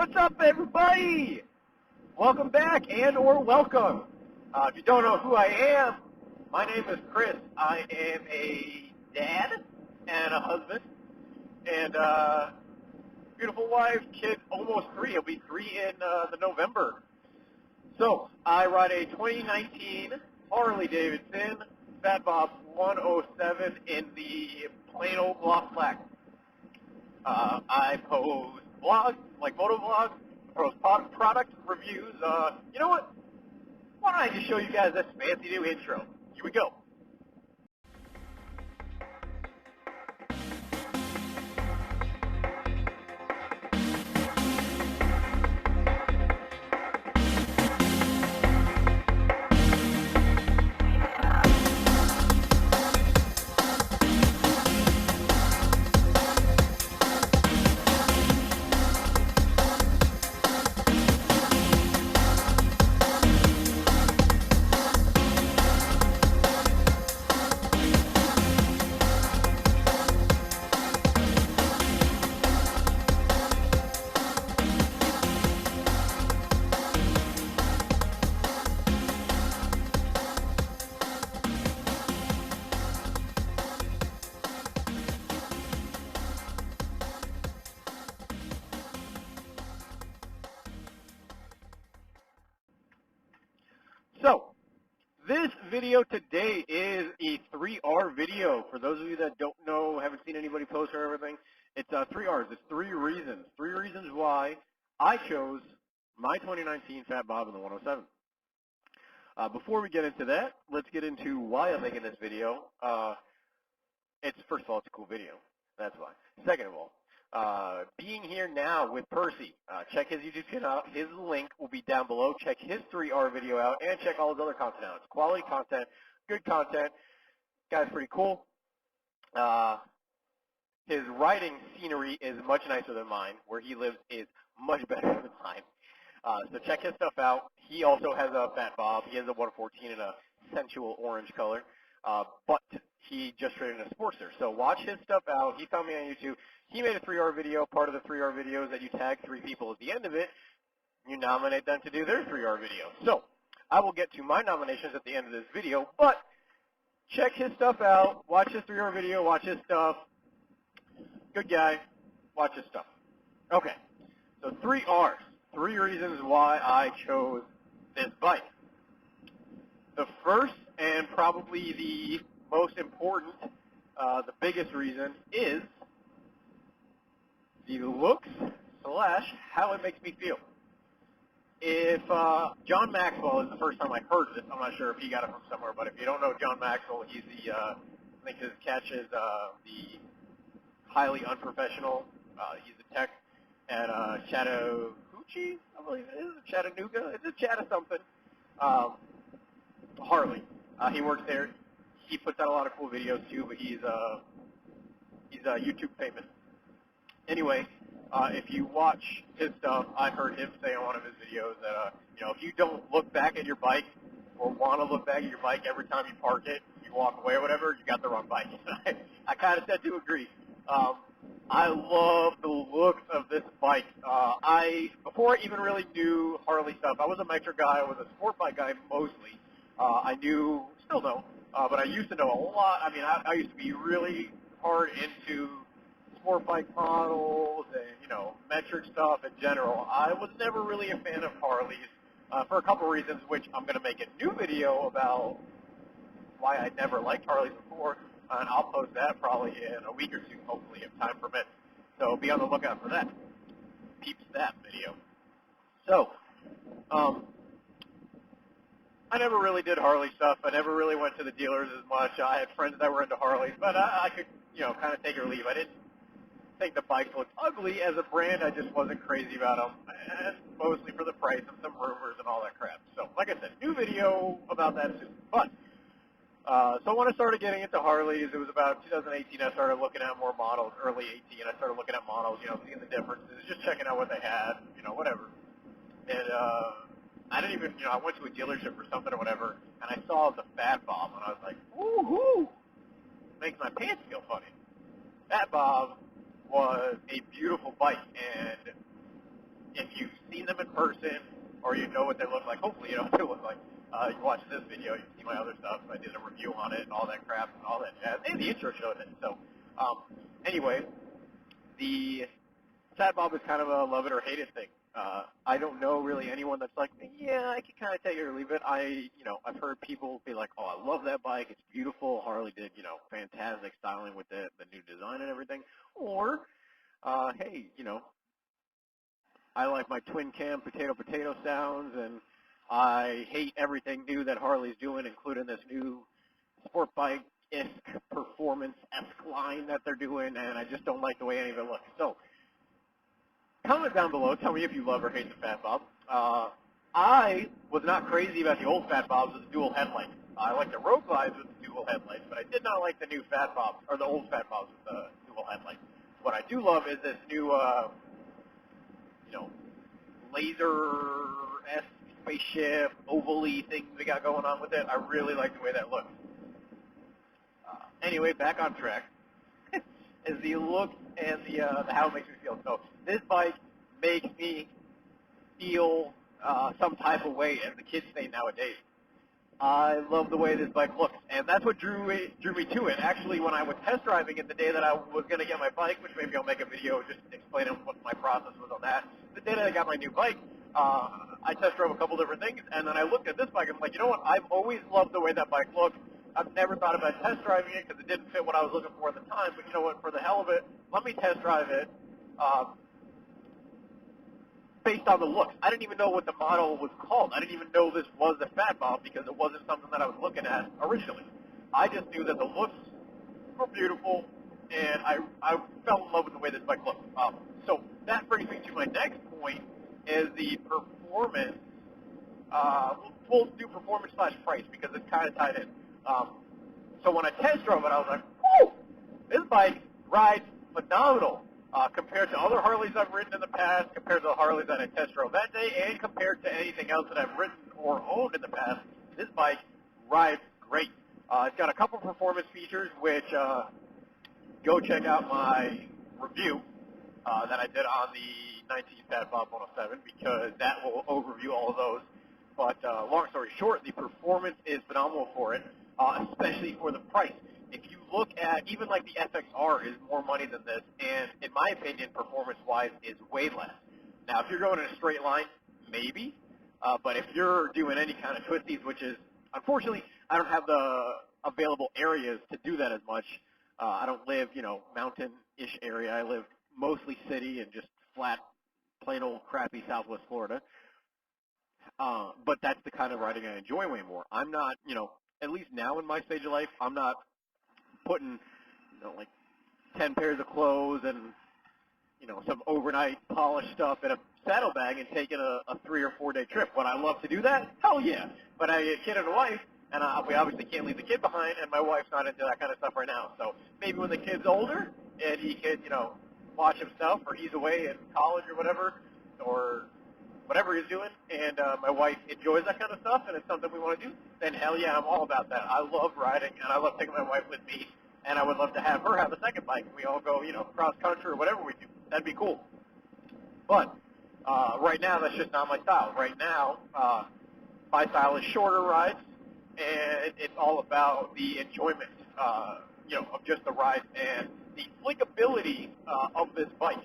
What's up, everybody? Welcome back and/or welcome. If you don't know who I am, my name is Chris. I am a dad and a husband and beautiful wife, kid, almost 3. He'll be 3 in the November. So I ride a 2019 Harley Davidson Fat Bob 107 in the plain old gloss black. I post blogs, like moto vlogs, post product reviews. You know what? Why don't I just show you guys this fancy new intro? Here we go. So, this video today is a 3R video. For those of you that don't know, haven't seen anybody post or everything, it's 3R'S. It's 3 reasons. 3 reasons why I chose my 2019 Fat Bob in the 107. Before we get into that, let's get into why I'm making this video. First of all, it's a cool video. That's why. Second of all, being here now with Percy. Check his YouTube channel out. His link will be down below. Check his 3R video out and check all his other content out. It's quality content, good content. Guy's pretty cool. His riding scenery is much nicer than mine. Where he lives is much better than mine. So check his stuff out. He also has a Fat Bob. He has a 114 in a sensual orange color. But he just traded in a Sportster. So watch his stuff out. He found me on YouTube. He made a 3R video. Part of the 3R videos that you tag 3 people at the end of it, you nominate them to do their 3R video. So I will get to my nominations at the end of this video, but check his stuff out. Watch his 3R video. Watch his stuff. Good guy. Watch his stuff. Okay. So 3R's. 3 reasons why I chose this bike. The first and probably the most important, the biggest reason is the looks / how it makes me feel. If John Maxwell is the first time I heard this, I'm not sure if he got it from somewhere, but if you don't know John Maxwell, he's the, I think his catch is the highly unprofessional. He's a tech at Chattahoochee, I believe it is, Chattanooga. It's a Chatta something. Harley. He works there. He puts out a lot of cool videos too, but he's YouTube famous. Anyway, if you watch his stuff, I heard him say on one of his videos that if you don't look back at your bike or want to look back at your bike every time you park it, you walk away or whatever, you got the wrong bike. I kind of tend to agree. I love the looks of this bike. Before I even really knew Harley stuff, I was a Metro guy. I was a sport bike guy mostly. I knew, still know, but I used to know a lot. I mean, I used to be really hard into sport bike models and, metric stuff in general. I was never really a fan of Harleys for a couple reasons, which I'm going to make a new video about why I never liked Harleys before, and I'll post that probably in a week or two, hopefully, if time permits. So be on the lookout for that. Peeps that video. So, I never really did Harley stuff. I never really went to the dealers as much. I had friends that were into Harleys, but I could, kind of take or leave. I didn't think the bikes looked ugly as a brand. I just wasn't crazy about them, and mostly for the price and some rumors and all that crap. So, like I said, new video about that soon. But, so when I started getting into Harleys, it was about 2018, I started looking at more models, early 18, I started looking at models, seeing the differences, just checking out what they had, whatever. And, I didn't even, I went to a dealership or something or whatever, and I saw the Fat Bob, and I was like, woohoo! Makes my pants feel funny. Fat Bob was a beautiful bike, and if seen them in person, or you know what they look like. Hopefully you know what they look like. You watch this video, you can see my other stuff. I did a review on it and all that crap and all that jazz. And the intro showed it. So, anyway, the Fat Bob is kind of a love it or hate it thing. I don't know really anyone that's like, yeah, I can kind of take it or leave it. I've heard people be like, oh, I love that bike. It's beautiful. Harley did, fantastic styling with the new design and everything. Or, hey, I like my twin cam potato sounds, and I hate everything new that Harley's doing, including this new sport bike-esque, performance-esque line that they're doing, and I just don't like the way any of it looks. So, comment down below. Tell me if you love or hate the Fat Bob. I was not crazy about the old Fat Bobs with the dual headlights. I like the Road Glides with the dual headlights, but I did not like the new Fat Bobs, or the old Fat Bobs with the dual headlights. What I do love is this new, laser-esque spaceship, oval-y thing we got going on with it. I really like the way that looks. Anyway, back on track. Is the look and the how it makes me feel. So this bike makes me feel some type of way, as the kids say nowadays. I love the way this bike looks, and that's what drew me to it. Actually, when I was test driving it the day that I was going to get my bike, which maybe I'll make a video just explaining what my process was on that. The day that I got my new bike, I test drove a couple different things, and then I looked at this bike and I'm like, you know what? I've always loved the way that bike looks. I've never thought about test driving it because it didn't fit what I was looking for at the time. But you know what? For the hell of it, let me test drive it based on the looks. I didn't even know what the model was called. I didn't even know this was the Fat Bob because it wasn't something that I was looking at originally. I just knew that the looks were beautiful, and I fell in love with the way this bike looked. So that brings me to my next point, is the performance. We'll do performance / price because it's kind of tied in. So when I test drove it, I was like, whoo, this bike rides phenomenal compared to other Harleys I've ridden in the past, compared to the Harleys that I test drove that day, and compared to anything else that I've ridden or owned in the past. This bike rides great. It's got a couple performance features, which go check out my review that I did on the 19 Fat Bob 107 because that will overview all of those. But long story short, the performance is phenomenal for it, especially for the price. If you look at, even like the FXR is more money than this, and in my opinion, performance-wise, is way less. Now, if you're going in a straight line, maybe, but if you're doing any kind of twisties, which is, unfortunately, I don't have the available areas to do that as much. I don't live, mountain-ish area. I live mostly city and just flat, plain old crappy Southwest Florida. But that's the kind of riding I enjoy way more. I'm not, at least now in my stage of life, I'm not putting, like 10 pairs of clothes and, some overnight polished stuff in a saddlebag and taking a 3 or 4 day trip. Would I love to do that? Hell yeah. But I have a kid and a wife, and we obviously can't leave the kid behind, and my wife's not into that kind of stuff right now. So maybe when the kid's older and he can, watch himself, or he's away in college or whatever he's doing, and my wife enjoys that kind of stuff, and it's something we want to do, then hell yeah, I'm all about that. I love riding, and I love taking my wife with me, and I would love to have her have a second bike. We all go, cross country or whatever we do. That'd be cool. But right now, that's just not my style. Right now, my style is shorter rides, and it's all about the enjoyment, of just the ride and the flickability of this bike,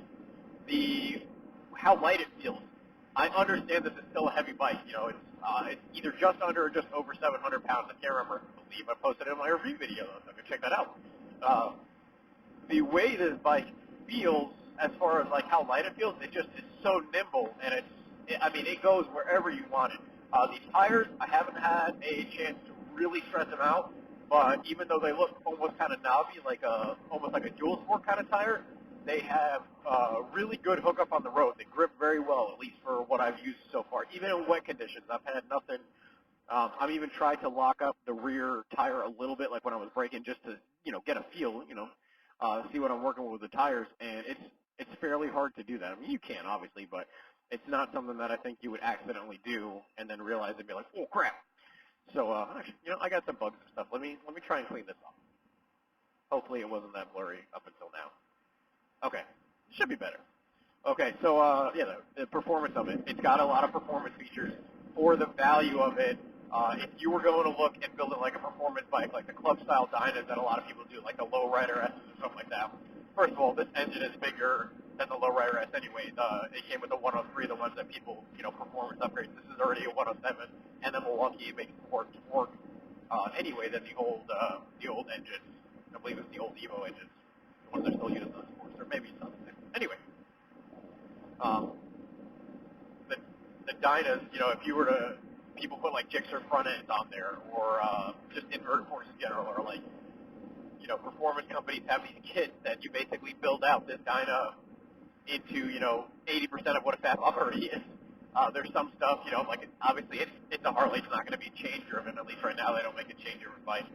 how light it feels. I understand this is still a heavy bike. It's either just under or just over 700 pounds. I can't remember. I believe I posted it in my review video, so I can check that out. The way this bike feels, as far as like how light it feels, it just is so nimble, and it goes wherever you want it. These tires, I haven't had a chance to really stress them out, but even though they look almost kind of knobby, almost like a dual sport kind of tire, they have really good hookup on the road. They grip very well, at least for what I've used so far. Even in wet conditions, I've had nothing. I've even tried to lock up the rear tire a little bit, like when I was braking, just to get a feel, see what I'm working with the tires. And it's fairly hard to do that. I mean, you can obviously, but it's not something that I think you would accidentally do and then realize and be like, oh crap. So actually, I got some bugs and stuff. Let me try and clean this up. Hopefully, it wasn't that blurry up until now. Okay, should be better. Okay, so yeah, the performance of it. It's got a lot of performance features for the value of it. If you were going to look and build it like a performance bike, like the club-style Dynas that a lot of people do, like the Lowrider S or something like that. First of all, this engine is bigger than the Lowrider S anyway. It came with the 103, the ones that people, performance upgrades. This is already a 107, and the Milwaukee makes more torque anyway than the old engines. I believe it's the old Evo engines, the ones they're still using on sports, or maybe something. Anyway. Um, the, the Dynas, if you were to, people put like Gixxer front ends on there, or just inverted forces in general, or like, performance companies have these kits that you basically build out this Dyna into, 80% of what a fab already is. There's some stuff, like obviously it's a Harley, it's not going to be chain driven. At least right now they don't make a chain driven bike,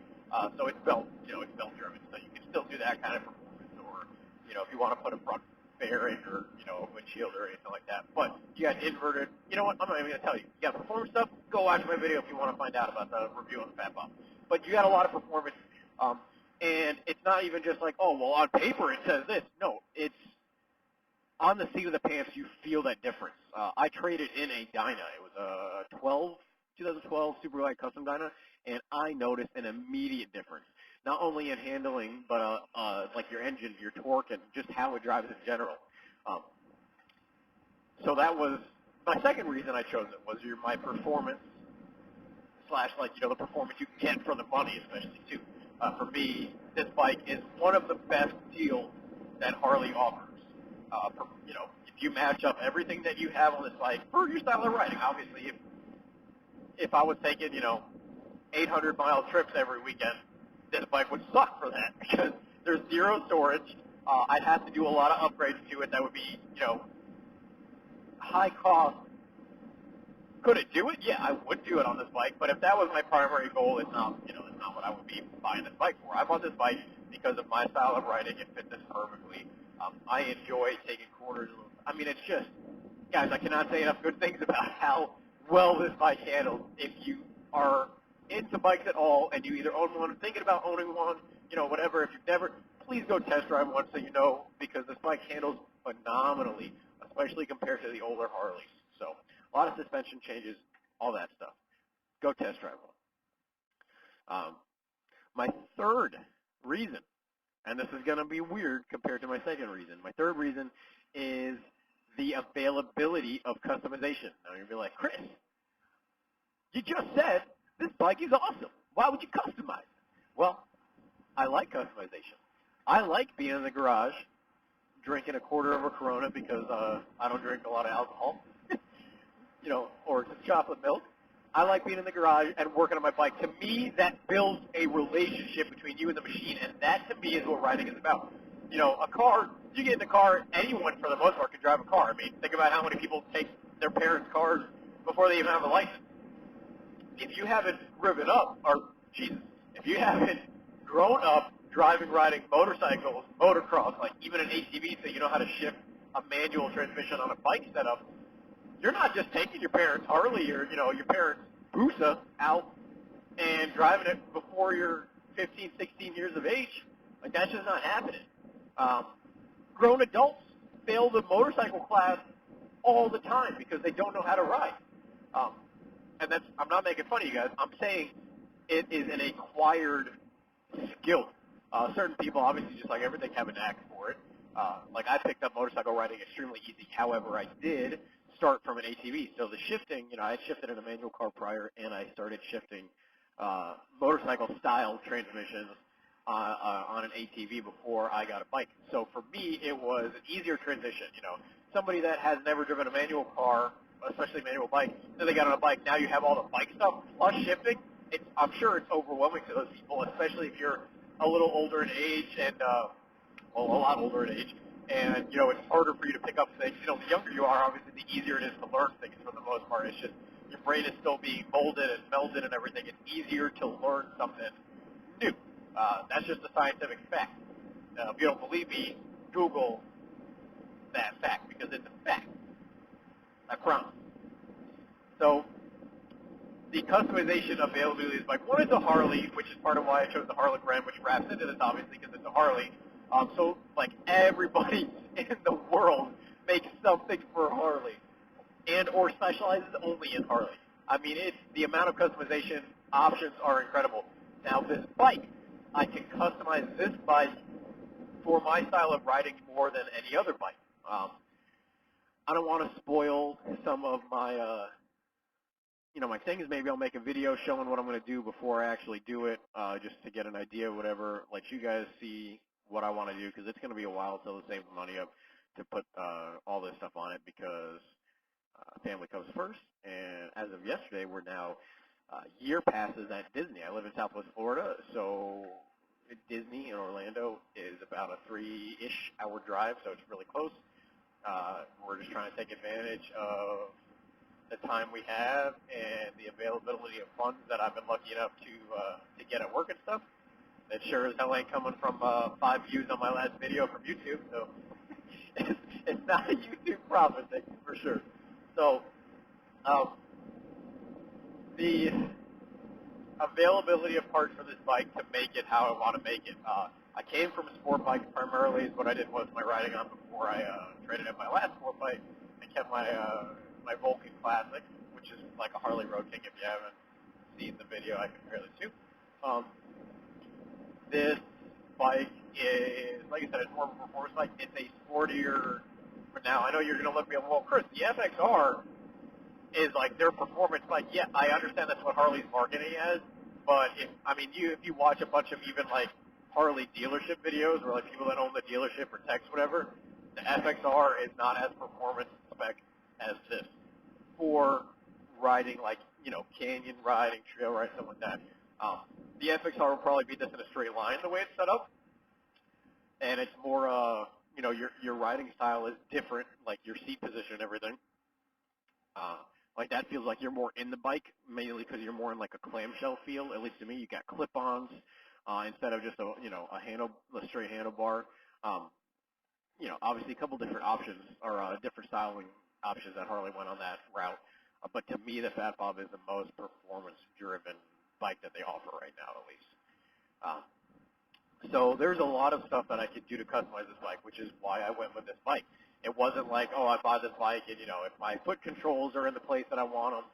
so it's belt, it's belt driven. So you can still do that kind of performance, or if you want to put a front fairing or a windshield or anything like that. But you got inverted. You know what? I'm not even going to tell you. You got performance stuff. Go watch my video if you want to find out about the review on the Fat Bomb. But you got a lot of performance, and it's not even just like, oh, well, on paper it says this. No, it's on the seat of the pants, you feel that difference. I traded in a Dyna. It was a 2012 Super Light Custom Dyna, and I noticed an immediate difference, not only in handling, but like your engine, your torque, and just how it drives in general. So that was my second reason I chose it, was my performance slash, like, the performance you can get for the money, especially, too. For me, this bike is one of the best deals that Harley offers. If you match up everything that you have on this bike for your style of riding, obviously, if I was taking, 800-mile trips every weekend, this bike would suck for that because there's zero storage. I'd have to do a lot of upgrades to it that would be, high cost. Could it do it? Yeah, I would do it on this bike, but if that was my primary goal, it's not, it's not what I would be buying this bike for. I bought this bike because of my style of riding. It fits this perfectly. I enjoy taking corners. I mean, it's just, guys, I cannot say enough good things about how well this bike handles. If you are into bikes at all and you either own one, thinking about owning one, whatever, if you've never, please go test drive one so you know, because this bike handles phenomenally, especially compared to the older Harleys. So a lot of suspension changes, all that stuff. Go test drive one. My third reason, and this is going to be weird compared to my second reason. My third reason is the availability of customization. Now you'll be like, Chris, you just said this bike is awesome. Why would you customize? Well, I like customization. I like being in the garage, drinking a quarter of a Corona because I don't drink a lot of alcohol, or just chocolate milk. I like being in the garage and working on my bike. To me, that builds a relationship between you and the machine, and that, to me, is what riding is about. A car, you get in the car, anyone, for the most part, can drive a car. I mean, think about how many people take their parents' cars before they even have a license. If you haven't driven up, if you haven't grown up riding motorcycles, motocross, like even an ATV, so you know how to shift a manual transmission on a bike setup, you're not just taking your parents' Harley or, your parents' Busa out and driving it before you're 15, 16 years of age. Like, that's just not happening. Grown adults fail the motorcycle class all the time because they don't know how to ride. And I'm not making fun of you guys. I'm saying it is an acquired skill. Certain people, obviously, just like everything, have a knack for it. Like, I picked up motorcycle riding extremely easy. However, I did start from an ATV. So the shifting, I had shifted in a manual car prior, and I started shifting motorcycle-style transmissions on an ATV before I got a bike. So for me, it was an easier transition. Somebody that has never driven a manual car, especially a manual bike, then they got on a bike. Now you have all the bike stuff plus shifting. I'm sure it's overwhelming to those people, especially if you're a little older in age and, a lot older in age. And, it's harder for you to pick up things. The younger you are, obviously, the easier it is to learn things for the most part. It's just your brain is still being molded and melded and everything. It's easier to learn something new. That's just a scientific fact. If you don't believe me, Google that fact because it's a fact. I promise. So the customization availability is like, one is a Harley, which is part of why I chose the Harley brand, which wraps into this, obviously, because it's a Harley. So, like, everybody in the world makes something for Harley and or specializes only in Harley. I mean, it's the amount of customization options are incredible. Now this bike, I can customize this bike for my style of riding more than any other bike. I don't want to spoil some of my, my things. Maybe I'll make a video showing what I'm going to do before I actually do it, just to get an idea, whatever. Let you guys see what I want to do, because it's going to be a while till I save the money up to put all this stuff on it, because family comes first. And as of yesterday, we're now year passes at Disney. I live in Southwest Florida, so Disney in Orlando is about a 3-ish hour drive, so it's really close. We're just trying to take advantage of the time we have and the availability of funds that I've been lucky enough to get at work and stuff. It sure as hell ain't coming from 5 views on my last video from YouTube, so it's not a YouTube profit thing for sure. So the availability of parts for this bike to make it how I want to make it. I came from a sport bike primarily. Is what I did was my riding on before I traded in my last sport bike and kept my my Vulcan Classic, which is like a Harley Road King. If you haven't seen the video, I compare the two. This bike is, like I said, it's more of a performance bike. It's a sportier. But now I know you're going to look at me and, well, Chris, the FXR is like their performance bike. Yeah, I understand that's what Harley's marketing as, but if you watch a bunch of even like Harley dealership videos, or like people that own the dealership or techs, whatever, the FXR is not as performance spec as this for riding, like, canyon riding, trail riding, stuff like that. The FXR will probably be this in a straight line the way it's set up, and it's more, your riding style is different, like your seat position and everything. Like that feels like you're more in the bike, mainly because you're more in like a clamshell feel. At least to me, you got clip-ons instead of just a straight handlebar. Obviously a couple different options or different styling options that Harley went on that route. But to me, the Fat Bob is the most performance-driven bike that they offer right now, at least. So there's a lot of stuff that I could do to customize this bike, which is why I went with this bike. It wasn't like, oh, I bought this bike and, if my foot controls are in the place that I want them,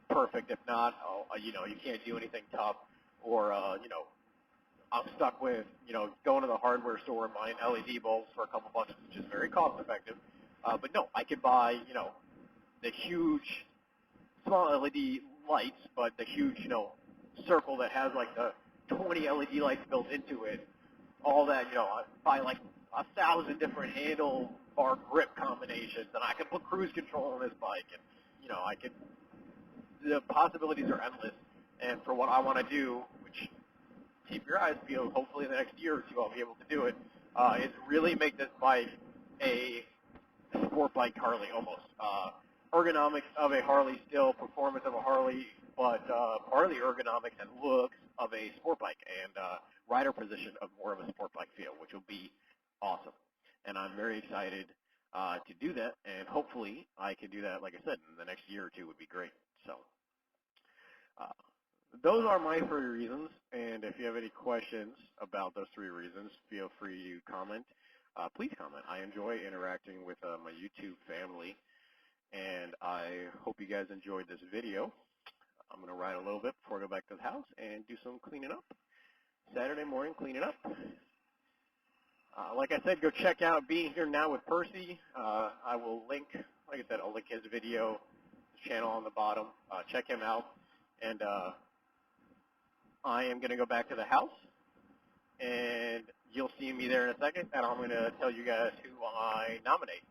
perfect. If not, you can't do anything tough. Or, I'm stuck with, going to the hardware store and buying LED bulbs for a couple bucks, which is very cost effective. But no, I could buy, the huge, small LED lights, but the huge, circle that has like the 20 LED lights built into it. All that, I buy like 1,000 different handle bar grip combinations, and I can put cruise control on this bike, and the possibilities are endless. And for what I want to do, which keep your eyes peeled, hopefully in the next year or two I'll be able to do it, is really make this bike a sport bike Harley almost. Ergonomics of a Harley still, performance of a Harley, but Harley ergonomics and looks of a sport bike, and rider position of more of a sport bike feel, which will be awesome. And I'm very excited to do that, and hopefully I can do that, like I said, in the next year or two would be great. So those are my 3 reasons, and if you have any questions about those 3 reasons, feel free to comment. Please comment. I enjoy interacting with my YouTube family, and I hope you guys enjoyed this video. I'm going to ride a little bit before I go back to the house and do some cleaning up. Saturday morning cleaning up. Like I said, go check out Being Here Now with Percy. I will link, like I said, I'll link his video, his channel on the bottom. Check him out. And I am going to go back to the house, and you'll see me there in a second, and I'm going to tell you guys who I nominate.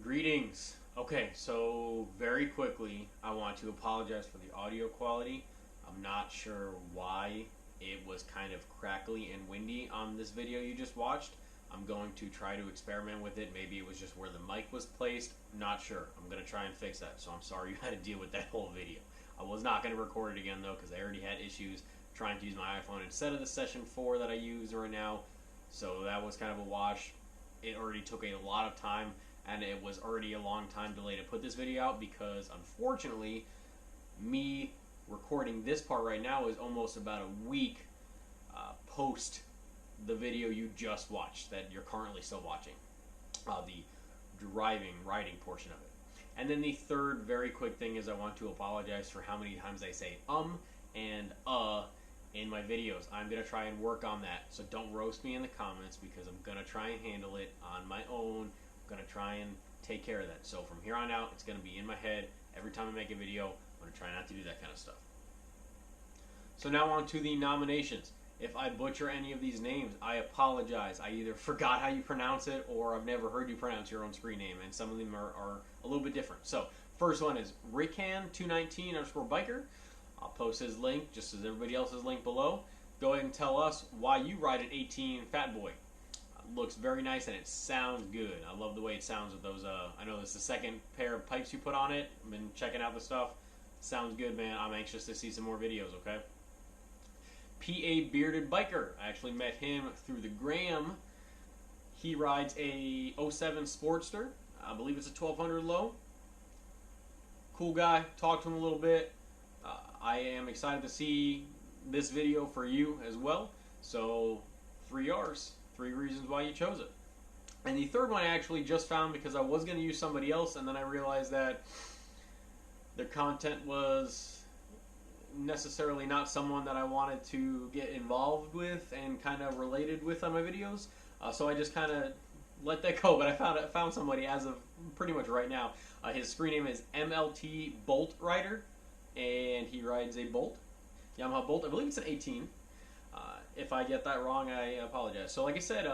Greetings. Okay, so very quickly, I want to apologize for the audio quality. I'm not sure why it was kind of crackly and windy on this video you just watched. I'm going to try to experiment with it. Maybe it was just where the mic was placed. Not sure. I'm going to try and fix that. So I'm sorry you had to deal with that whole video. I was not going to record it again though, because I already had issues trying to use my iPhone instead of the Session 4 that I use right now. So that was kind of a wash. It already took a lot of time, and it was already a long time delay to put this video out, because unfortunately me recording this part right now is almost about a week post the video you just watched that you're currently still watching. the riding portion of it. And then the third very quick thing is I want to apologize for how many times I say and in my videos. I'm going to try and work on that. So don't roast me in the comments because I'm going to try and handle it on my own. I'm going to try and take care of that. So from here on out, it's going to be in my head. Every time I make a video, I'm going to try not to do that kind of stuff. So now on to the nominations. If I butcher any of these names, I apologize. I either forgot how you pronounce it or I've never heard you pronounce your own screen name, and some of them are a little bit different. So first one is Rican219_biker. I'll post his link just as everybody else's link below. Go ahead and tell us why you ride an 18 Fat Boy. Looks very nice and it sounds good. I love the way it sounds with those. I know this is the second pair of pipes you put on it. I've been checking out the stuff. Sounds good, man. I'm anxious to see some more videos, okay? PA Bearded Biker. I actually met him through the gram. He rides a 07 Sportster. I believe it's a 1200 low. Cool guy. Talked to him a little bit. I am excited to see this video for you as well. So 3R'S. 3 reasons why you chose it. And the third one I actually just found because I was going to use somebody else, and then I realized that their content was necessarily not someone that I wanted to get involved with and kind of related with on my videos. So I just kind of let that go. But I found somebody as of pretty much right now. His screen name is MLT Bolt Rider, and he rides a Bolt, Yamaha Bolt. I believe it's an 18. If I get that wrong, I apologize. So like I said,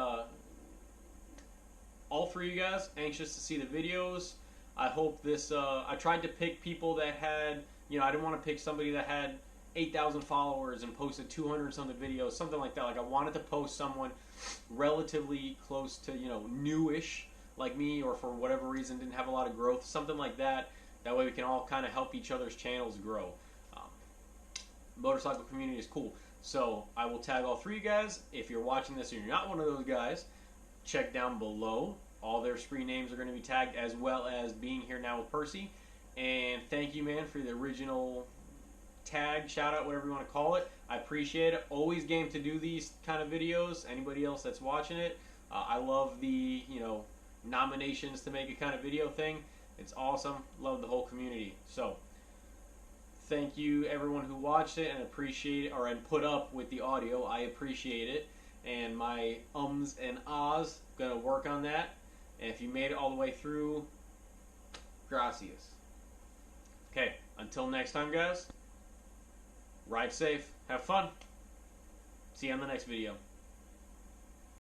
all three of you guys, anxious to see the videos. I hope this, I tried to pick people that had, I didn't want to pick somebody that had 8,000 followers and posted 200 something videos, something like that. Like I wanted to post someone relatively close to, newish like me, or for whatever reason didn't have a lot of growth, something like that. That way we can all kind of help each other's channels grow. Motorcycle community is cool. So I will tag all three of you guys. If you're watching this and you're not one of those guys, check down below. All their screen names are going to be tagged, as well as being here now with Percy. And thank you, man, for the original tag, shout out, whatever you want to call it. I appreciate it. Always game to do these kind of videos. Anybody else that's watching it, I love the nominations to make a kind of video thing. It's awesome. Love the whole community. So thank you everyone who watched it and appreciate and put up with the audio. I appreciate it. And my ums and ahs, gonna work on that. And if you made it all the way through, gracias. Okay, until next time, guys, ride safe, have fun. See you on the next video.